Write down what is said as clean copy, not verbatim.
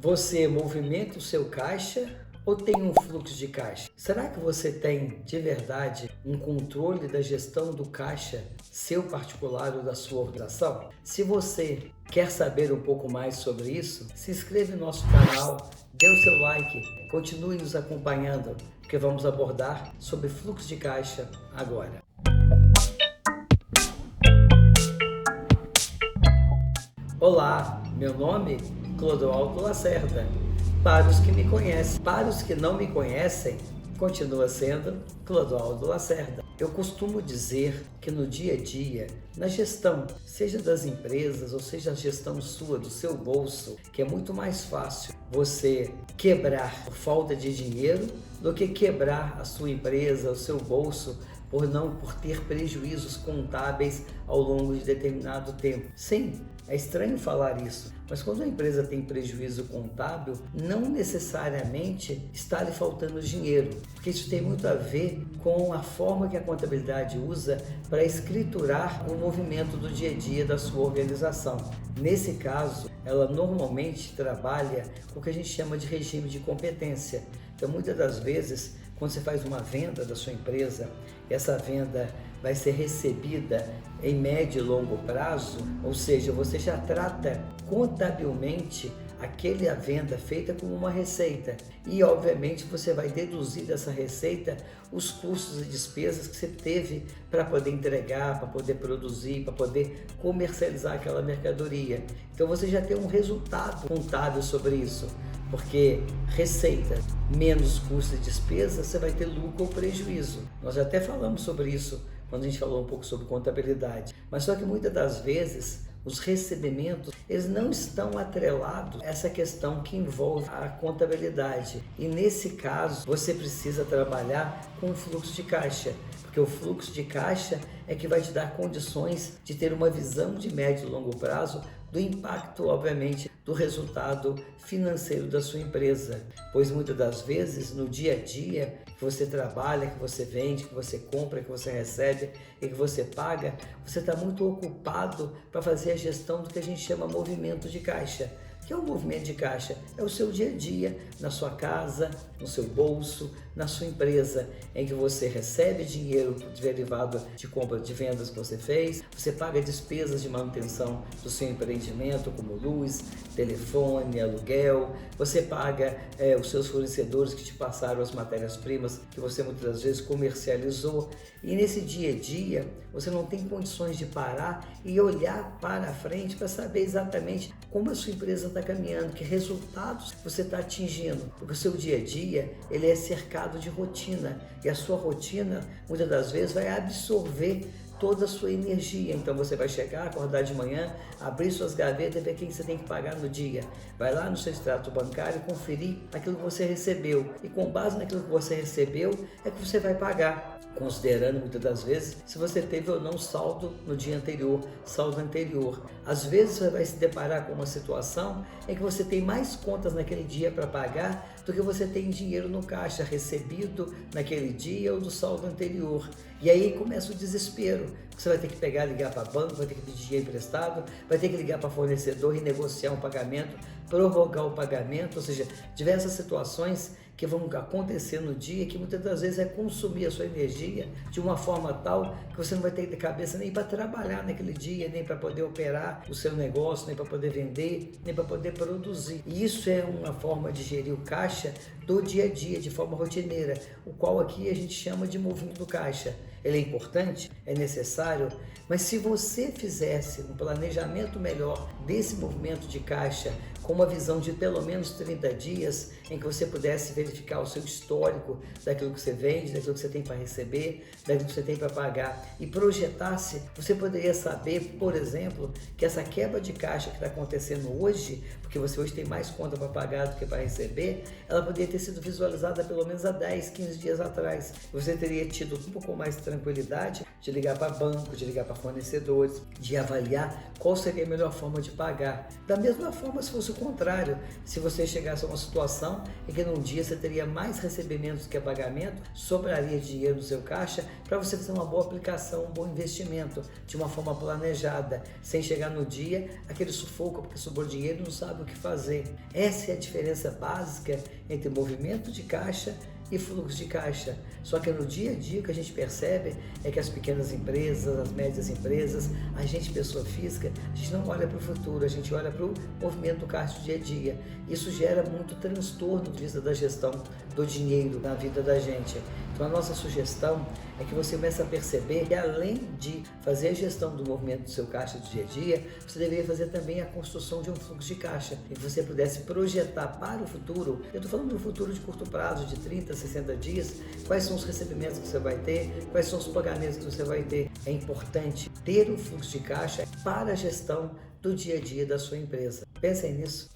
Você movimenta o seu caixa ou tem um fluxo de caixa? Será que você tem de verdade um controle da gestão do caixa, seu particular ou da sua organização? Se você quer saber um pouco mais sobre isso, se inscreve no nosso canal, dê o seu like, continue nos acompanhando, porque vamos abordar sobre fluxo de caixa agora. Olá, meu nome é Clodoaldo Lacerda. Para os que me conhecem, para os que não me conhecem, continua sendo Clodoaldo Lacerda. Eu costumo dizer que no dia a dia, na gestão, seja das empresas ou seja a gestão sua, do seu bolso, que é muito mais fácil você quebrar por falta de dinheiro do que quebrar a sua empresa, o seu bolso, por ter prejuízos contábeis ao longo de determinado tempo. Sim, é estranho falar isso, mas quando a empresa tem prejuízo contábil, não necessariamente está lhe faltando dinheiro, porque isso tem muito a ver com a forma que a contabilidade usa para escriturar o movimento do dia a dia da sua organização. Nesse caso, ela normalmente trabalha com o que a gente chama de regime de competência. Então, muitas das vezes, quando você faz uma venda da sua empresa, essa venda vai ser recebida em médio e longo prazo, ou seja, você já trata contabilmente aquela venda feita como uma receita e, obviamente, você vai deduzir dessa receita os custos e despesas que você teve para poder entregar, para poder produzir, para poder comercializar aquela mercadoria. Então, você já tem um resultado contábil sobre isso. Porque receita menos custo e despesa, você vai ter lucro ou prejuízo. Nós já até falamos sobre isso quando a gente falou um pouco sobre contabilidade. Mas só que muitas das vezes os recebimentos, eles não estão atrelados a essa questão que envolve a contabilidade. E nesse caso, você precisa trabalhar com o fluxo de caixa. Porque o fluxo de caixa é que vai te dar condições de ter uma visão de médio e longo prazo do impacto, obviamente, do resultado financeiro da sua empresa. Pois muitas das vezes, no dia a dia, que você trabalha, que você vende, que você compra, que você recebe e que você paga, você está muito ocupado para fazer a gestão do que a gente chama movimento de caixa. O que é o movimento de caixa? É o seu dia a dia, na sua casa, no seu bolso, na sua empresa, em que você recebe dinheiro derivado de compra de vendas que você fez, você paga despesas de manutenção do seu empreendimento, como luz, telefone, aluguel, você paga os seus fornecedores que te passaram as matérias-primas que você muitas das vezes comercializou, e nesse dia a dia você não tem condições de parar e olhar para a frente para saber exatamente como a sua empresa está caminhando, que resultados você está atingindo, porque o seu dia a dia ele é cercado de rotina e a sua rotina muitas das vezes vai absorver toda a sua energia. Então você vai chegar, acordar de manhã, abrir suas gavetas e ver quem você tem que pagar no dia. Vai lá no seu extrato bancário e conferir aquilo que você recebeu. E com base naquilo que você recebeu é que você vai pagar, considerando muitas das vezes se você teve ou não saldo no dia anterior, saldo anterior. Às vezes você vai se deparar com uma situação em que você tem mais contas naquele dia para pagar do que você tem dinheiro no caixa recebido naquele dia ou do saldo anterior. E aí começa o desespero. Você vai ter que pegar, ligar para banco, vai ter que pedir dinheiro emprestado, vai ter que ligar para fornecedor e negociar um pagamento, prorrogar o pagamento, ou seja, diversas situações que vão acontecer no dia que muitas das vezes é consumir a sua energia de uma forma tal que você não vai ter cabeça nem para trabalhar naquele dia, nem para poder operar o seu negócio, nem para poder vender, nem para poder produzir. E isso é uma forma de gerir o caixa do dia a dia, de forma rotineira, o qual aqui a gente chama de movimento do caixa. Ele é importante, é necessário, mas se você fizesse um planejamento melhor desse movimento de caixa, com uma visão de pelo menos 30 dias, em que você pudesse verificar o seu histórico daquilo que você vende, daquilo que você tem para receber, daquilo que você tem para pagar, e projetasse, você poderia saber, por exemplo, que essa quebra de caixa que está acontecendo hoje, porque você hoje tem mais conta para pagar do que para receber, ela poderia ter sido visualizada pelo menos há 10, 15 dias atrás. Você teria tido um pouco mais de tranquilidade de ligar para banco, de ligar para fornecedores, de avaliar qual seria a melhor forma de pagar. Da mesma forma, se fosse o contrário, se você chegasse a uma situação em que num dia você teria mais recebimentos que pagamento, sobraria dinheiro no seu caixa para você fazer uma boa aplicação, um bom investimento, de uma forma planejada, sem chegar no dia aquele sufoco porque sobrou dinheiro e não sabe o que fazer. Essa é a diferença básica entre movimento de caixa e fluxo de caixa. Só que no dia a dia o que a gente percebe é que as pequenas empresas, as médias empresas, a gente, pessoa física, a gente não olha para o futuro, a gente olha para o movimento do caixa do dia a dia. Isso gera muito transtorno de vista da gestão do dinheiro na vida da gente. Então a nossa sugestão é que você comece a perceber que além de fazer a gestão do movimento do seu caixa do dia a dia, você deveria fazer também a construção de um fluxo de caixa, e que você pudesse projetar para o futuro. Eu estou falando do futuro de curto prazo, de 30, 60 dias, quais são os recebimentos que você vai ter, quais são os pagamentos que você vai ter. É importante ter um fluxo de caixa para a gestão do dia a dia da sua empresa. Pensem nisso.